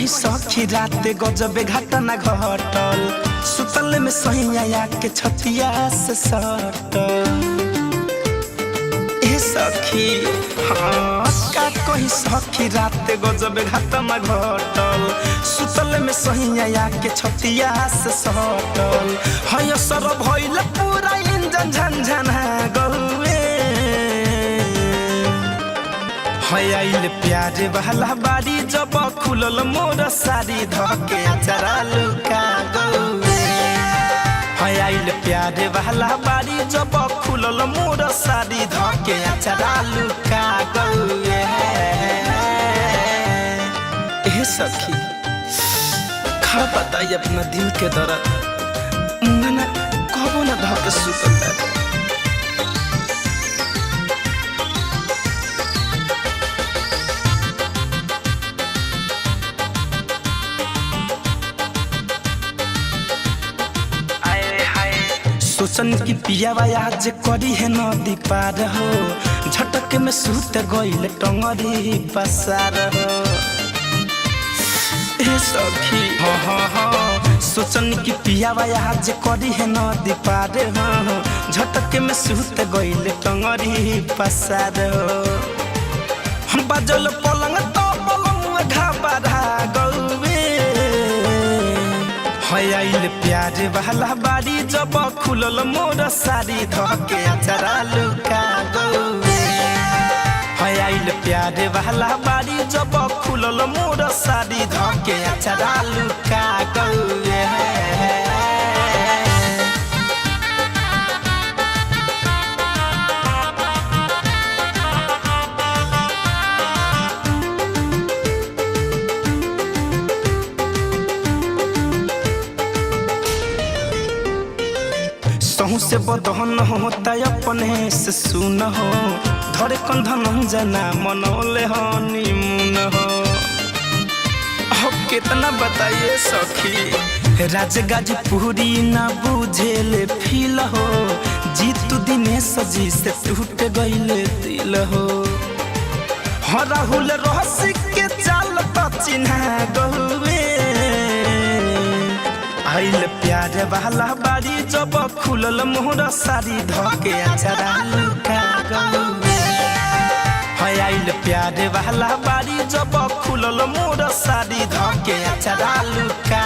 सखी रात गजबे घटना घटल सुतल में सैया के छतिया से सटल ए सखी हाँ का कही सखी रात गजबे घटना घटल सुतल में सैया के छतिया से सटल हय सर भइल पूरा इंजन झनझना गौए हयाइल प्यारे वाला बारी जब खुलल मोर सारी धके चरा लुका गौए हयाइल प्यारे वाला बारी जब खुलल मोर सारी धके चरा लुका गौए ए सखी खा बताई अपना दिल के दर्द मना कबो न धके सुतता सोचन की पियावा आज करी है नदी पार हो झटक में सूत गइल टंगरी पसार हो ए सखी हाँ हाँ हाँ सोचन की पियावा आज करी है नदी पार हो झटक में सूत गइल टंगरी पसार हो हम बाजल पलंग तो पलंग घबरा गौए हयाइल प्यारे वाला बारी जब खुलल मोर सारी धके चरा लुका गौए हयाइल प्यारे वाला बारी जब खुलल मोर सारी धके चरा लुका गौए से बदहन होता अपने से सुन हो धरे कंधन जना मनोले हनीमून हो अब कितना बताइए सखी राज गाजीपुरी ना बुझेले फील हो जीतू दिनेश जी से टूट गइले दिल हो हो राहुल रहस्य के चाल तो चिन्हा गहुए आइल प्यारे वाला बारी जब खुलल मोर सारी धके चरा लुका गौए आइल प्यारे वाला बारी जब खुलल मोर सारी धके चरा लुका